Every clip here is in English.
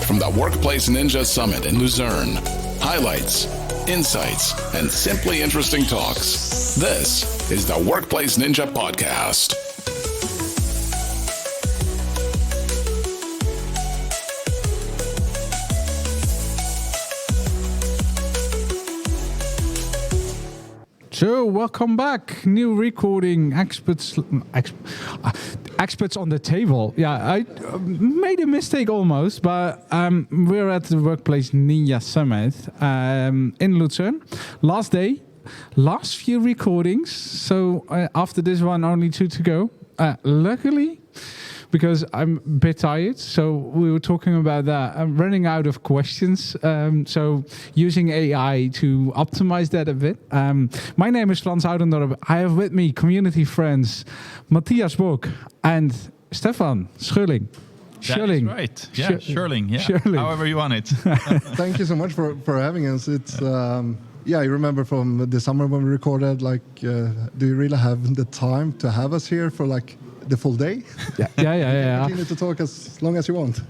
from the Workplace Ninja Summit in Luzerne. Highlights, insights, and simply interesting talks. This is the Workplace Ninja Podcast. So, welcome back. New recording, experts on the table. Yeah, I made a mistake almost, but we're at the Workplace Ninja Summit in Luzerne. Last day, last few recordings. So after this one, only 2 to go. Luckily, because I'm a bit tired, so we were talking about that. I'm running out of questions, so using AI to optimize that a bit. My name is Frans Oudendorp. I have with me community friends Mattias Borg and Stefan Schörling. Schörling. That is right. Yeah, Schörling. Yeah. Schörling. However you want it. Thank you so much for having us. It's I remember from the summer when we recorded. Do you really have the time to have us here for the full day? Yeah. Continue to talk as long as you want.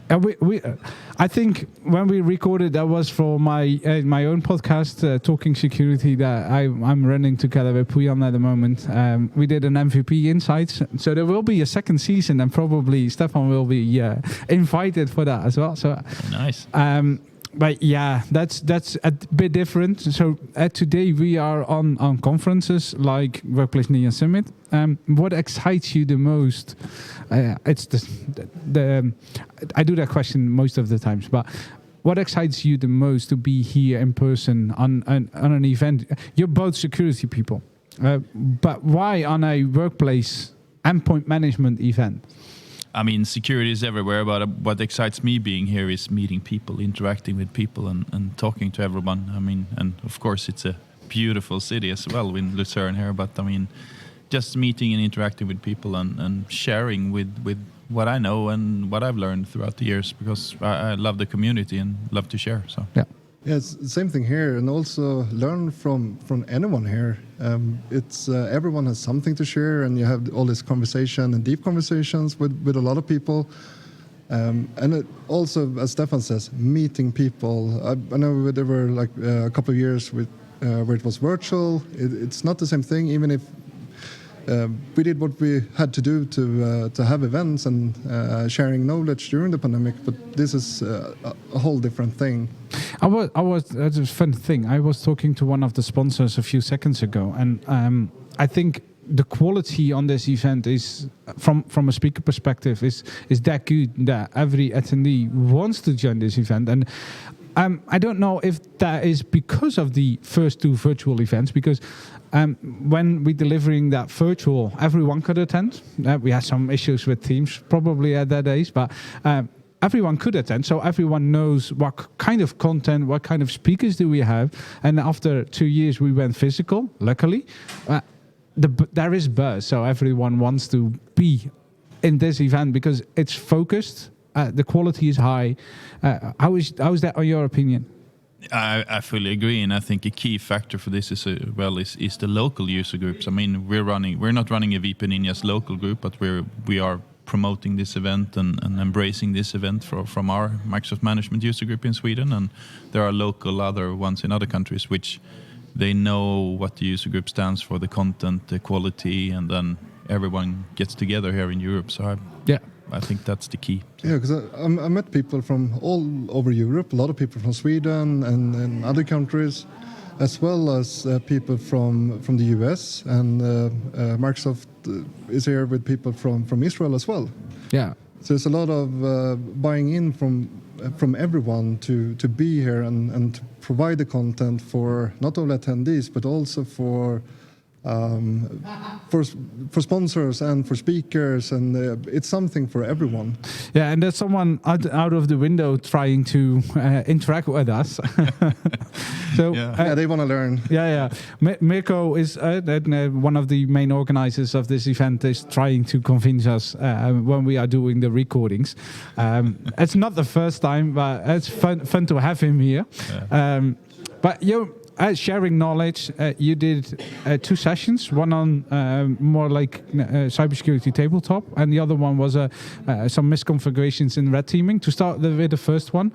I think when we recorded, that was for my own podcast, Talking Security, that I'm running together with Pujan at the moment. We did an MVP Insights, so there will be a second season, and probably Stefan will be invited for that as well. So nice. But yeah, that's a bit different. So today we are on conferences like Workplace Ninja Summit. What excites you the most? It's the I do that question most of the times, but what excites you the most to be here in person on an event? You're both security people, but why on a workplace endpoint management event? I mean, security is everywhere, but what excites me being here is meeting people, interacting with people, and talking to everyone. I mean, and of course, it's a beautiful city as well in Luzerne here, but I mean, just meeting and interacting with people and sharing with what I know and what I've learned throughout the years, because I love the community and love to share. So yeah, it's the same thing here, and also learn from anyone here. It's everyone has something to share, and you have all this conversation and deep conversations with a lot of people. And it also, as Stefan says, meeting people. I know there were a couple of years where it was virtual. It's not the same thing, even if we did what we had to do to have events and sharing knowledge during the pandemic, but this is a whole different thing. That's a fun thing. I was talking to one of the sponsors a few seconds ago, and I think the quality on this event is, from a speaker perspective, is that good that every attendee wants to join this event. And I don't know if that is because of the first 2 virtual events, because when we're delivering that virtual, everyone could attend. We had some issues with Teams probably at that days, but everyone could attend, so everyone knows what kind of content, what kind of speakers do we have. And after 2 years, we went physical, luckily. There is buzz, so everyone wants to be in this event because it's focused, the quality is high. How is that in your opinion? I fully agree, and I think a key factor for this is the local user groups. I mean, we're not running a VP Ninjas local group, but we are promoting this event and embracing this event from our Microsoft Management user group in Sweden, and there are local other ones in other countries which they know what the user group stands for, the content, the quality, and then everyone gets together here in Europe. So I think that's the key. Yeah, because I met people from all over Europe, a lot of people from Sweden and other countries, as well as people from the US, and Microsoft is here with people from Israel as well. Yeah. So there's a lot of buying in from everyone to be here and to provide the content for not only attendees but also for sponsors and for speakers, and it's something for everyone. Yeah, and there's someone out of the window trying to interact with us. So they want to learn. Mirko is one of the main organizers of this event, is trying to convince us when we are doing the recordings. It's not the first time, but it's fun to have him here. Yeah. But sharing knowledge. You did 2 sessions, one on more like cybersecurity tabletop, and the other one was some misconfigurations in red teaming. To start with the first one,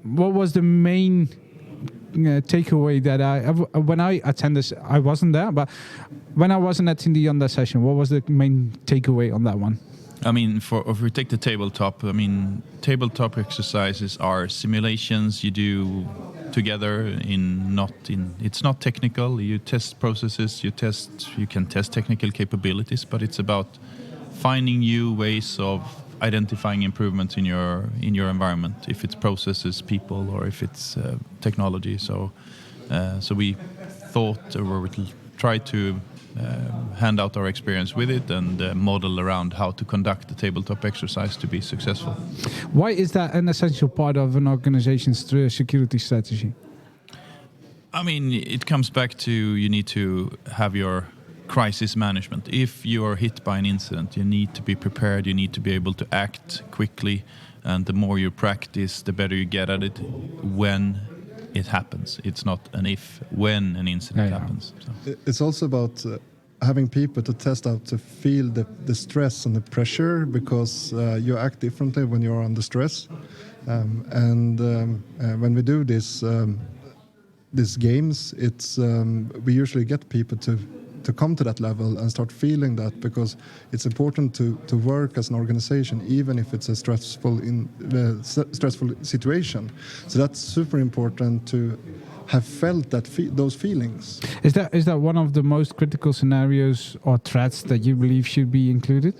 what was the main takeaway that when I attended? I wasn't there, but when I was an attendee on that session, what was the main takeaway on that one? I mean, if we take the tabletop, I mean, tabletop exercises are simulations you do together. It's not technical. You test processes. You can test technical capabilities, but it's about finding new ways of identifying improvements in your environment. If it's processes, people, or if it's technology. So we thought, or we tried to hand out our experience with it and model around how to conduct the tabletop exercise to be successful. Why is that an essential part of an organization's security strategy? I mean, it comes back to you need to have your crisis management. If you are hit by an incident, you need to be prepared, you need to be able to act quickly, and the more you practice, the better you get at it when it happens. It's not an if, when an incident happens. So. It's also about having people to test out to feel the stress and the pressure, because you act differently when you're under stress. When we do these games, we usually get people to come to that level and start feeling that, because it's important to work as an organization, even if it's a stressful situation. So that's super important to have felt those feelings. Is that one of the most critical scenarios or threats that you believe should be included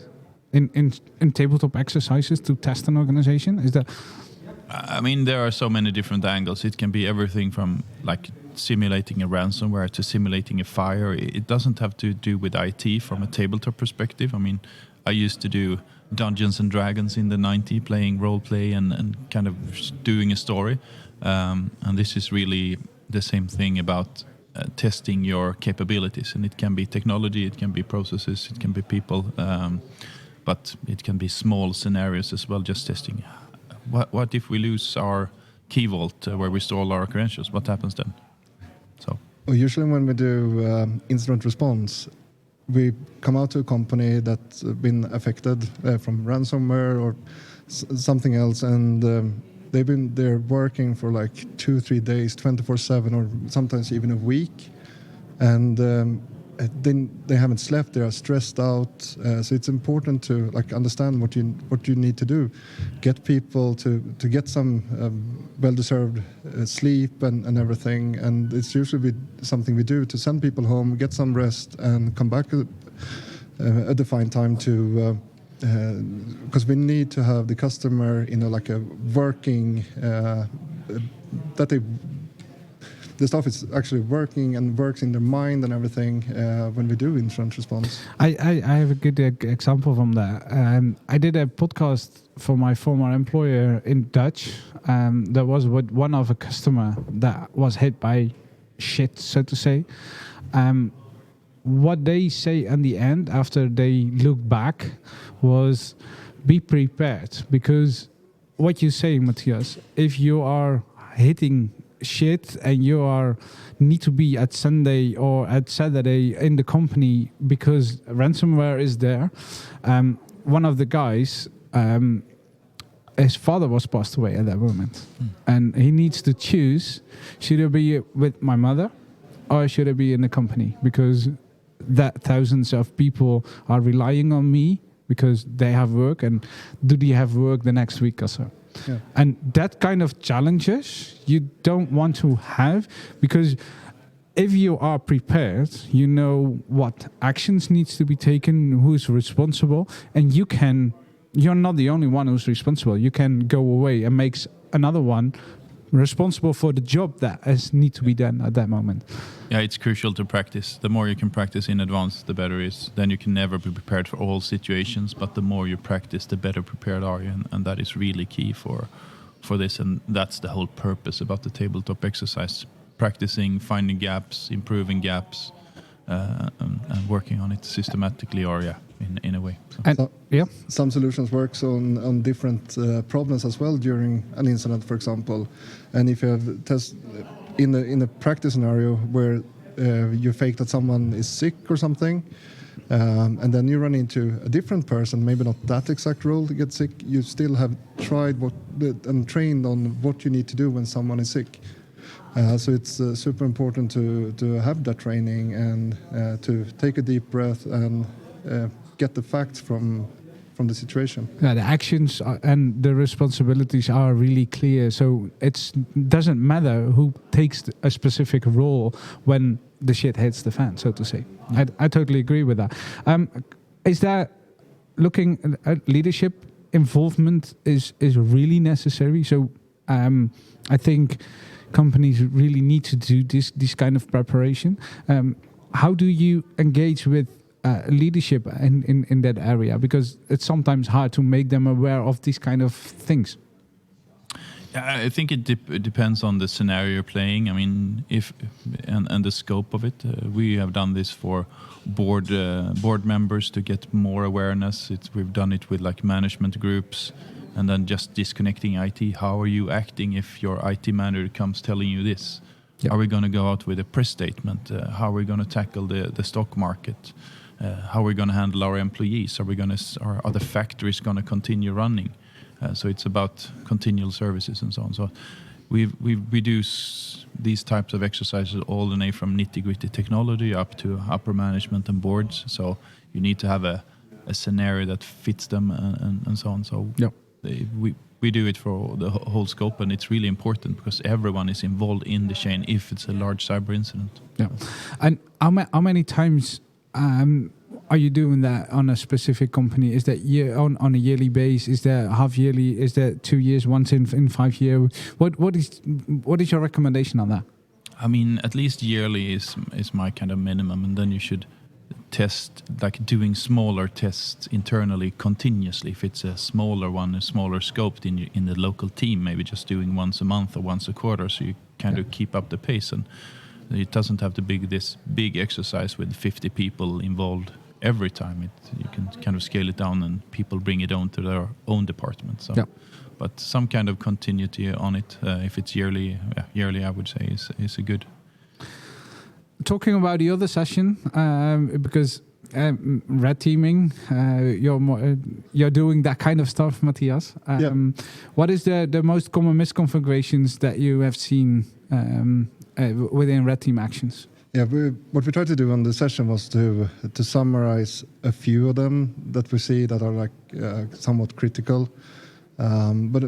in tabletop exercises to test an organization? Is that? I mean, there are so many different angles. It can be everything from like simulating a ransomware to simulating a fire. It doesn't have to do with IT from a tabletop perspective. I mean, I used to do Dungeons and Dragons in the 90s, playing role play and kind of doing a story. And this is really the same thing about testing your capabilities. And it can be technology, it can be processes, it can be people, but it can be small scenarios as well, just testing. What if we lose our key vault where we store all our credentials? What happens then? Well, usually when we do incident response, we come out to a company that's been affected from ransomware or something else, and they're working for like 2-3 days, 24/7, or sometimes even a week, and they haven't slept. They are stressed out. So it's important to like understand what you need to do, get people to get some well-deserved sleep and everything. And it's usually something we do to send people home, get some rest, and come back at a defined time to. Because we need to have the customer in like a working that the stuff is actually working and works in their mind and everything when we do incident response. I have a good example from that. I did a podcast for my former employer in Dutch. That was with one of a customer that was hit by shit, so to say. What they say in the end, after they look back, was be prepared. Because what you say, Mattias, if you are hitting shit and you need to be at Sunday or at Saturday in the company because ransomware is there. One of the guys, his father was passed away at that moment, and he needs to choose: should I be with my mother or should I be in the company? Because that thousands of people are relying on me because they have work, and do they have work the next week or so? Yeah. And that kind of challenges you don't want to have, because if you are prepared, you know what actions needs to be taken, who's responsible, and you're not the only one who's responsible. You can go away and make another one responsible for the job that needs to be done at that moment. Yeah, it's crucial to practice. The more you can practice in advance, the better it is. Then you can never be prepared for all situations, but the more you practice, the better prepared are you, and that is really key for this, and that's the whole purpose about the tabletop exercise. Practicing, finding gaps, improving gaps, and working on it systematically, or in a way. Some solutions works on different problems as well during an incident, for example. And if you have in a practice scenario where you fake that someone is sick or something, and then you run into a different person, maybe not that exact role to get sick, you still have tried and trained on what you need to do when someone is sick. So it's super important to have that training and to take a deep breath and get the facts from the situation. Yeah, the actions and the responsibilities are really clear. So it doesn't matter who takes a specific role when the shit hits the fan, so to say. I totally agree with that. Is that looking at leadership involvement is really necessary? So I think companies really need to do this kind of preparation. How do you engage with leadership in that area? Because it's sometimes hard to make them aware of these kind of things. I think it depends on the scenario you're playing. I mean, and the scope of it. We have done this for board members to get more awareness. We've done it with like management groups, and then just disconnecting IT. How are you acting if your IT manager comes telling you this? Yep. Are we going to go out with a press statement? How are we going to tackle the stock market? How are we going to handle our employees? Are the factories going to continue running? So it's about continual services and so on. So we do these types of exercises all the way from nitty-gritty technology up to upper management and boards. So you need to have a scenario that fits them and so on. So yep. We do it for the whole scope, and it's really important because everyone is involved in the chain if it's a large cyber incident. Yeah. And how many times are you doing that on a specific company? Is that on a yearly base? Is that half yearly? Is that 2 years, once in 5 years? What is your recommendation on that? I mean, at least yearly is my kind of minimum, and then you should test, like doing smaller tests internally continuously. If it's a smaller one, a smaller scope in the local team, maybe just doing once a month or once a quarter, so you kind of keep up the pace. And it doesn't have to be this big exercise with 50 people involved every time. You can kind of scale it down and people bring it on to their own department. So, but some kind of continuity on it. If it's yearly, I would say is a good. Talking about the other session, because red teaming, you're doing that kind of stuff, Mattias. What is the most common misconfigurations that you have seen within red team actions? Yeah, what we tried to do on the session was to summarize a few of them that we see that are like somewhat critical. But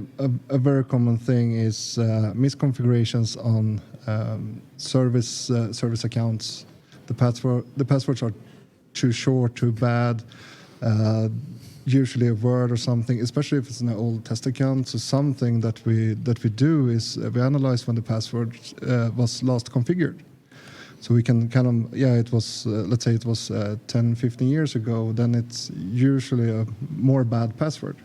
a very common thing is misconfigurations on service accounts. The passwords are too short, too bad. Usually a word or something, especially if it's an old test account. So something that we do is we analyze when the password was last configured. So we can kind of, it was, let's say it was 10, 15 years ago, then it's usually a more bad password.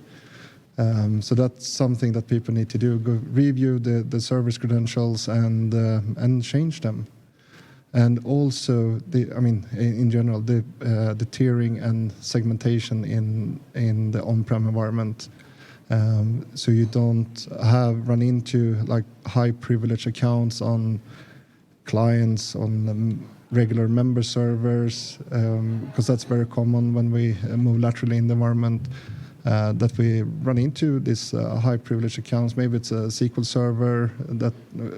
So that's something that people need to do, go review the service credentials and change them. And also, in general, the tiering and segmentation in the on-prem environment. So you don't run into like high privilege accounts on clients, on regular member servers, because that's very common when we move laterally in the environment. That we run into these high privilege accounts. Maybe it's a SQL server that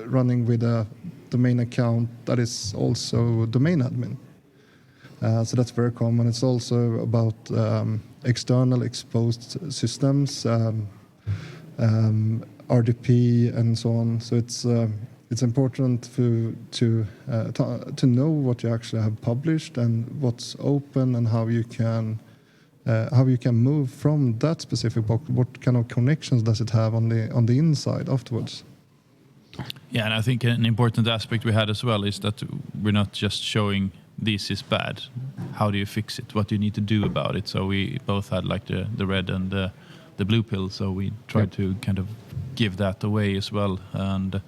running with a domain account that is also domain admin. So that's very common. It's also about external exposed systems, RDP and so on. So it's important to know what you actually have published and what's open and how you can move from that specific box. What kind of connections does it have on the inside afterwards? Yeah, and I think an important aspect we had as well is that we're not just showing this is bad. How do you fix it? What do you need to do about it? So we both had like the red and the blue pill. So we tried to kind of give that away as well. And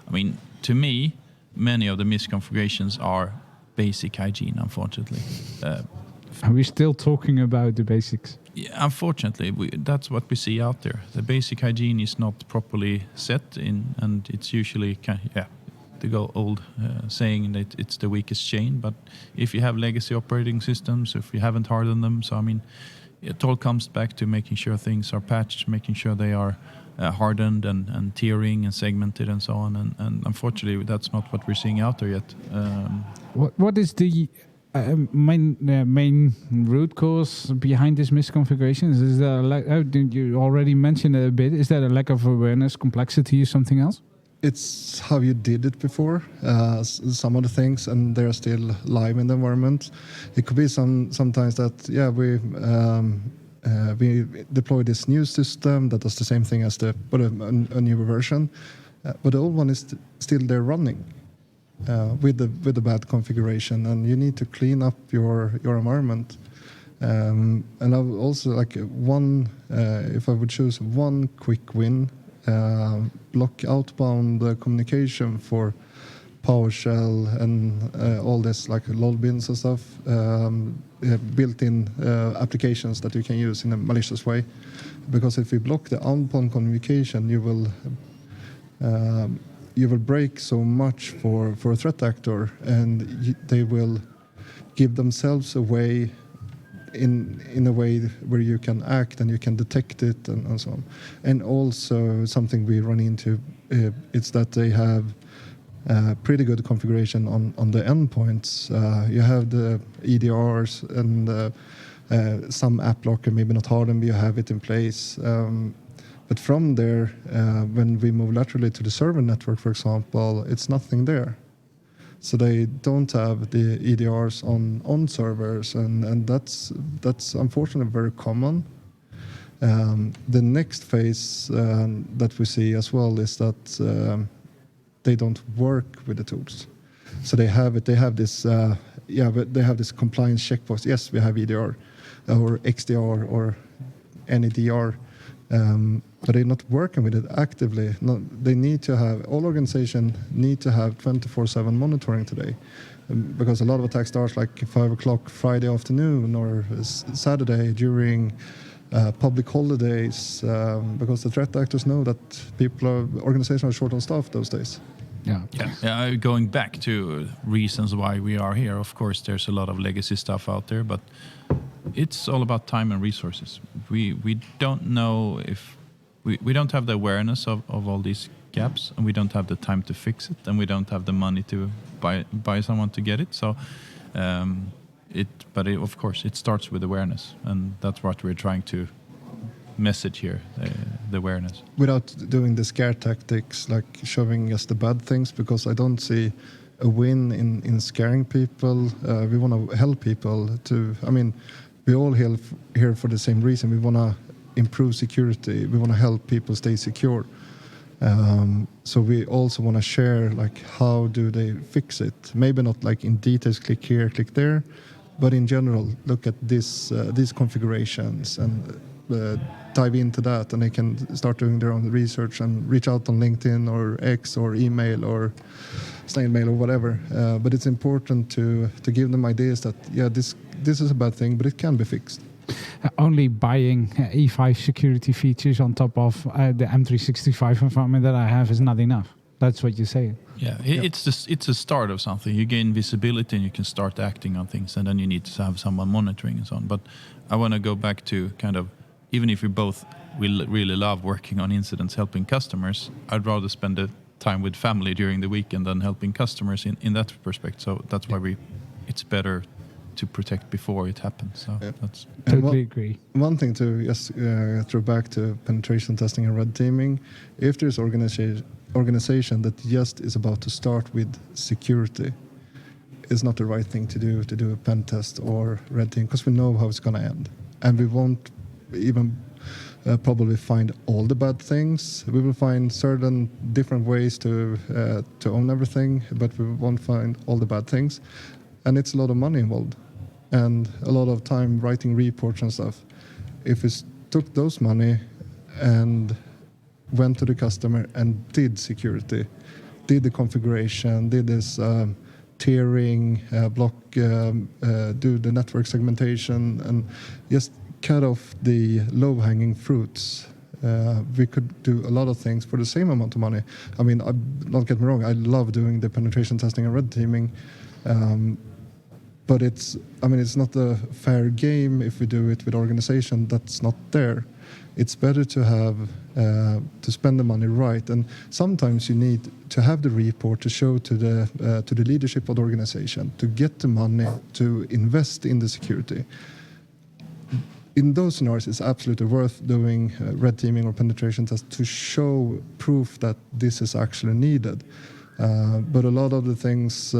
I mean, to me, many of the misconfigurations are basic hygiene, unfortunately. Are we still talking about the basics? Yeah, unfortunately, that's what we see out there. The basic hygiene is not properly set in, and it's usually the old saying that it's the weakest chain. But if you have legacy operating systems, if you haven't hardened them, so I mean, it all comes back to making sure things are patched, making sure they are hardened and tiering and segmented and so on. And unfortunately, that's not what we're seeing out there yet. What is the main root cause behind this misconfigurations? Is there you already mentioned it a bit? Is that a lack of awareness, complexity, or something else? It's how you did it before, some of the things, and they're still live in the environment. It could be sometimes that we deploy this new system that does the same thing as but a newer version, but the old one is still there running with the bad configuration, and you need to clean up your environment. And I would also like if I would choose one quick win. Block outbound communication for PowerShell and all this like load bins and stuff, built-in applications that you can use in a malicious way. Because if you block the outbound communication, you will break so much for a threat actor, and they will give themselves away in a way where you can act and you can detect it and so on. And also something we run into, it's that they have pretty good configuration on the endpoints. You have the EDRs and some app blocker, maybe not hardened, but you have it in place. But from there, when we move laterally to the server network, for example, it's nothing there. So they don't have the EDRs on servers, and that's unfortunately very common. The next phase that we see as well is that they don't work with the tools. So they have it. They have this. But they have this compliance checkbox. Yes, we have EDR or XDR or any DR. But they're not working with it actively. No, they need to have, all organizations need to have 24/7 monitoring today, because a lot of attacks start like 5 o'clock Friday afternoon or Saturday during public holidays, because the threat actors know that organizations are short on staff those days. Yeah. Going back to reasons why we are here, of course, there's a lot of legacy stuff out there, but it's all about time and resources. We don't know if we don't have the awareness of all these gaps, and we don't have the time to fix it, and we don't have the money to buy someone to get it. So, of course, it starts with awareness, and that's what we're trying to message here: the awareness. Without doing the scare tactics, like showing us the bad things, because I don't see a win in scaring people. We want to help people to. I mean, we all here for the same reason. We want to improve security. We want to help people stay secure. So we also want to share like how do they fix it. Maybe not like in details, click here, click there, but in general, look at these configurations and dive into that, and they can start doing their own research and reach out on LinkedIn or X or email or snail mail or whatever. But it's important to give them ideas that this is a bad thing, but it can be fixed. Only buying E5 security features on top of the M365 environment that I have is not enough. That's what you say. Yeah, it's a start of something. You gain visibility and you can start acting on things, and then you need to have someone monitoring and so on. But I want to go back to kind of, even if we both really love working on incidents, helping customers, I'd rather spend the time with family during the weekend than helping customers in that perspective. So that's why it's better to protect before it happens. So that's totally agree. One thing to just throw back to penetration testing and red teaming, if there's organization that just is about to start with security, it's not the right thing to do a pen test or red team, because we know how it's going to end, and we won't even probably find all the bad things. We will find certain different ways to own everything, but we won't find all the bad things. And it's a lot of money involved and a lot of time writing reports and stuff. If we took those money and went to the customer and did security, did the configuration, did this tiering, block, do the network segmentation, and just cut off the low-hanging fruits, we could do a lot of things for the same amount of money. I mean, don't get me wrong, I love doing the penetration testing and red teaming, but it's not a fair game if we do it with organization that's not there. It's better to have to spend the money right, and sometimes you need to have the report to show to the leadership of the organization to get the money to invest in the security. In those scenarios, it's absolutely worth doing red teaming or penetration tests to show proof that this is actually needed. But a lot of the times,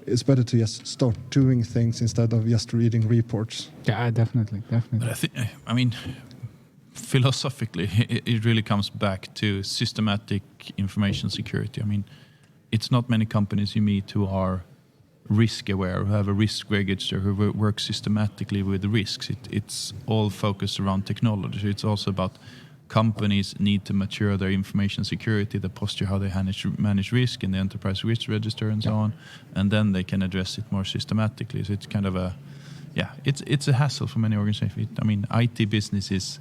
it's better to just start doing things instead of just reading reports. Yeah, definitely. But I think, philosophically, it really comes back to systematic information security. I mean, it's not many companies you meet who are risk aware, who have a risk register, who work systematically with the risks. It's all focused around technology. It's also about companies need to mature their information security, the posture, how they manage risk in the enterprise risk register and so on, and then they can address it more systematically. So it's kind of it's a hassle for many organizations. I mean, IT business is,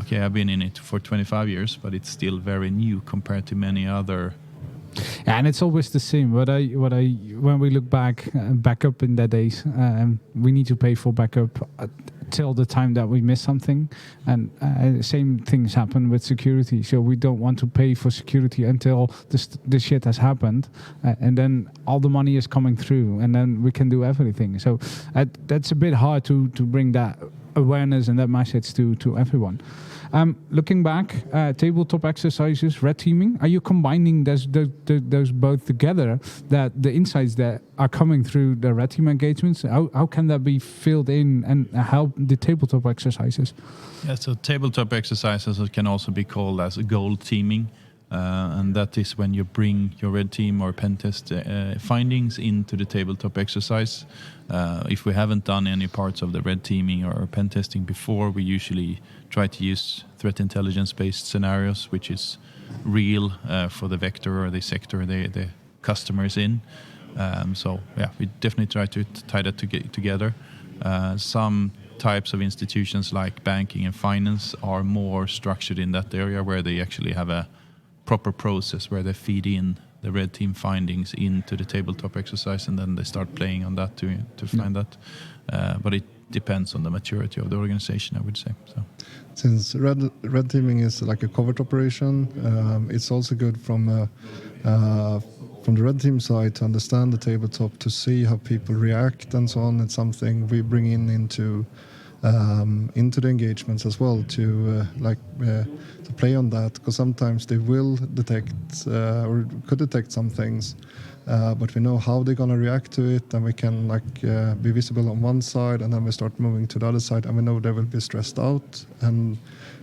okay, I've been in it for 25 years, but it's still very new compared to many other. Yeah, and it's always the same. When we look back up in the days, we need to pay for backup till the time that we miss something, and same things happen with security. So we don't want to pay for security until this shit has happened, and then all the money is coming through, and then we can do everything. So that's a bit hard to bring that awareness and that message to everyone. Looking back, tabletop exercises, red teaming, are you combining those both together, that the insights that are coming through the red team engagements, how can that be filled in and help the tabletop exercises? Yeah, so tabletop exercises can also be called as gold teaming. And that is when you bring your red team or pen test findings into the tabletop exercise. If we haven't done any parts of the red teaming or pen testing before, we usually try to use threat intelligence-based scenarios, which is real for the vector or the sector the customer is in. So yeah, we definitely try to tie that together. Some types of institutions like banking and finance are more structured in that area, where they actually have a proper process where they feed in the red team findings into the tabletop exercise, and then they start playing on that to find that. But it depends on the maturity of the organization, I would say. So, since red teaming is like a covert operation, it's also good from the red team side to understand the tabletop, to see how people react and so on. It's something we bring into the engagements as well, to play on that, because sometimes they will detect or could detect some things, but we know how they're going to react to it, and we can be visible on one side, and then we start moving to the other side, and we know they will be stressed out, and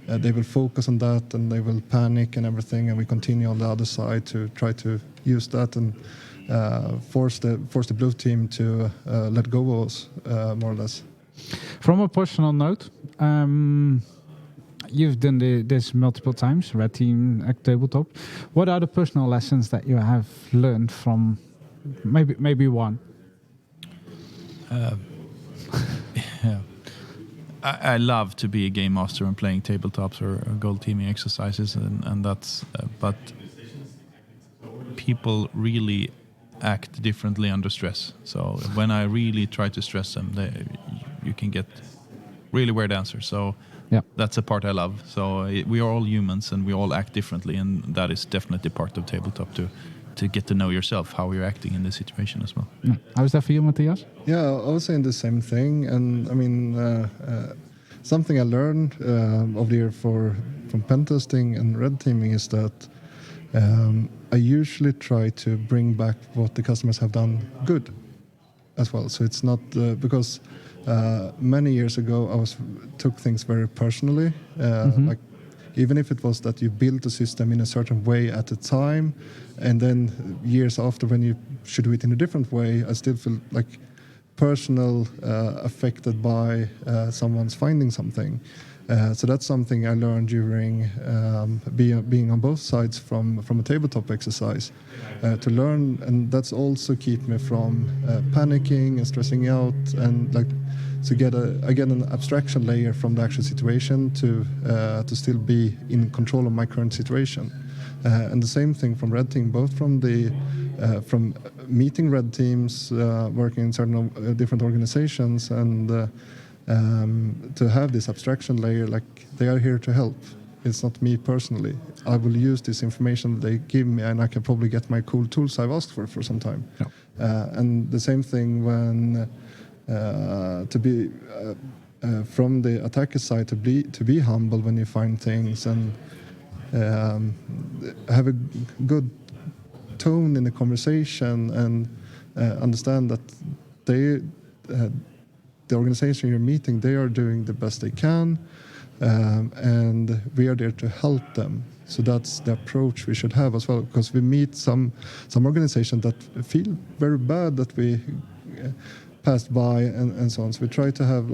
they will focus on that, and they will panic and everything, and we continue on the other side to try to use that and force the blue team to let go of us, more or less. From a personal note, you've done this multiple times, red team at tabletop. What are the personal lessons that you have learned from maybe one? Yeah. I love to be a game master and playing tabletops or gold teaming exercises, and that's. But people really act differently under stress. So when I really try to stress them, you can get really weird answers. So yeah, that's a part I love. So we are all humans and we all act differently, and that is definitely part of tabletop to get to know yourself, how you're acting in this situation as well. Yeah. How's that for you, Mattias? Yeah, I was saying the same thing, and I mean something I learned over the year from pen testing and red teaming is that I usually try to bring back what the customers have done good as well. So it's not because many years ago I took things very personally. Like even if it was that you built a system in a certain way at the time, and then years after when you should do it in a different way, I still feel like personal affected by someone's finding something. So that's something I learned during being on both sides from a tabletop exercise to learn, and that's also keep me from panicking and stressing out, and to get again an abstraction layer from the actual situation to still be in control of my current situation. And the same thing from red team, both from meeting red teams, working in certain different organizations, and to have this abstraction layer, like they are here to help. It's not me personally. I will use this information that they give me, and I can probably get my cool tools I've asked for some time. Yeah. And the same thing when to be from the attacker side, to be humble when you find things, and have a good tone in the conversation, and understand that the organization you're meeting, they are doing the best they can, and we are there to help them. So that's the approach we should have as well, because we meet some organizations that feel very bad that we passed by and so on. So we try to have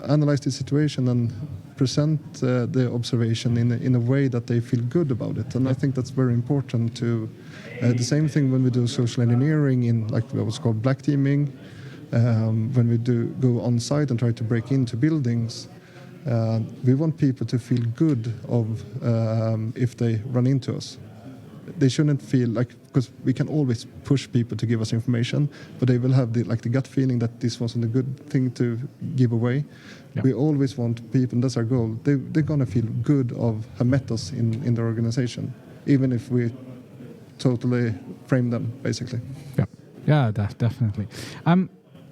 analyze the situation and present the observation in a way that they feel good about it. And I think that's very important to the same thing when we do social engineering in like what's called black teaming, when we go on site and try to break into buildings. We want people to feel good of if they run into us. They shouldn't feel like, because we can always push people to give us information, but they will have the gut feeling that this wasn't a good thing to give away. Yeah. We always want people, and that's our goal. They're gonna feel good of have met us in the organization, even if we totally frame them, basically. Yeah, definitely.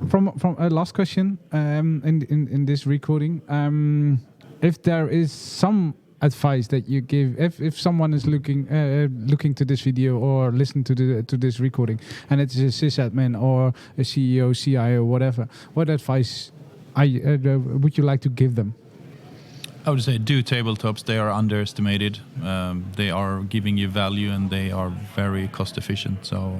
From a last question in this recording, if there is some advice that you give, if someone is looking to this video or listen to this recording, and it's a sysadmin or a CEO, CIO, whatever, what advice would you like to give them? I would say do tabletops. They are underestimated. They are giving you value, and they are very cost efficient. So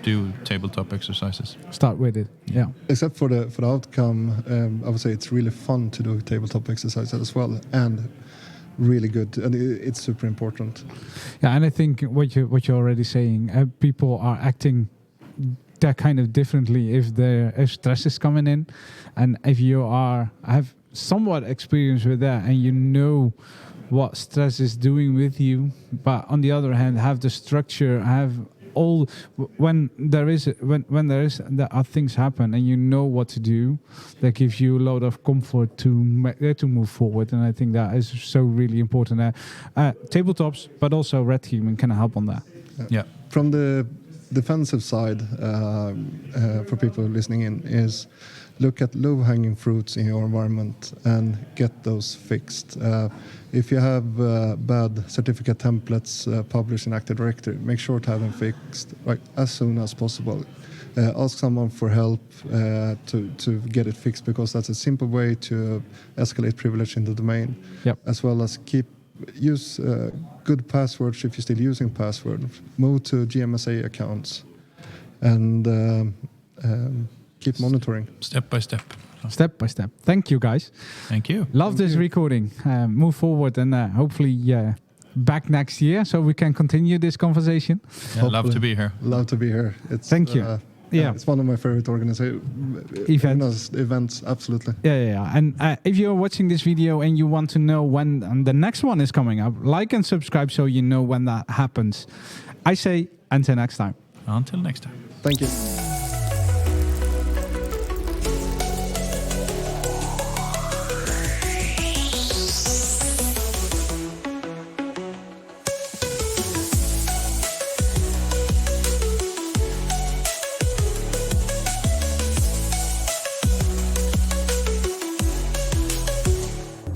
do tabletop exercises. Start with it. Yeah. Except for the outcome, I would say it's really fun to do tabletop exercises as well, and really good, and it's super important. Yeah, and I think what you're already saying, people are acting that kind of differently if stress is coming in, and if you have somewhat experience with that, and you know what stress is doing with you, but on the other hand, have the structure, have all when there are things happen, and you know what to do, that gives you a lot of comfort to move forward. And I think that is so really important. Tabletops, but also red teaming can help on that. Yeah. From the defensive side, for people listening in, is look at low-hanging fruits in your environment and get those fixed. If you have bad certificate templates published in Active Directory, make sure to have them fixed as soon as possible. Ask someone for help to get it fixed, because that's a simple way to escalate privilege in the domain. Yep. As well as use good passwords if you're still using passwords. Move to GMSA accounts, and keep monitoring. Step by step. Step by step. Thank you, guys. Thank you. Love this recording. Move forward, and hopefully back next year so we can continue this conversation. Yeah, love to be here. Love to be here. Thank you. It's one of my favorite events. Absolutely. Yeah. And if you're watching this video and you want to know when the next one is coming up, like and subscribe so you know when that happens. I say until next time. Until next time. Thank you.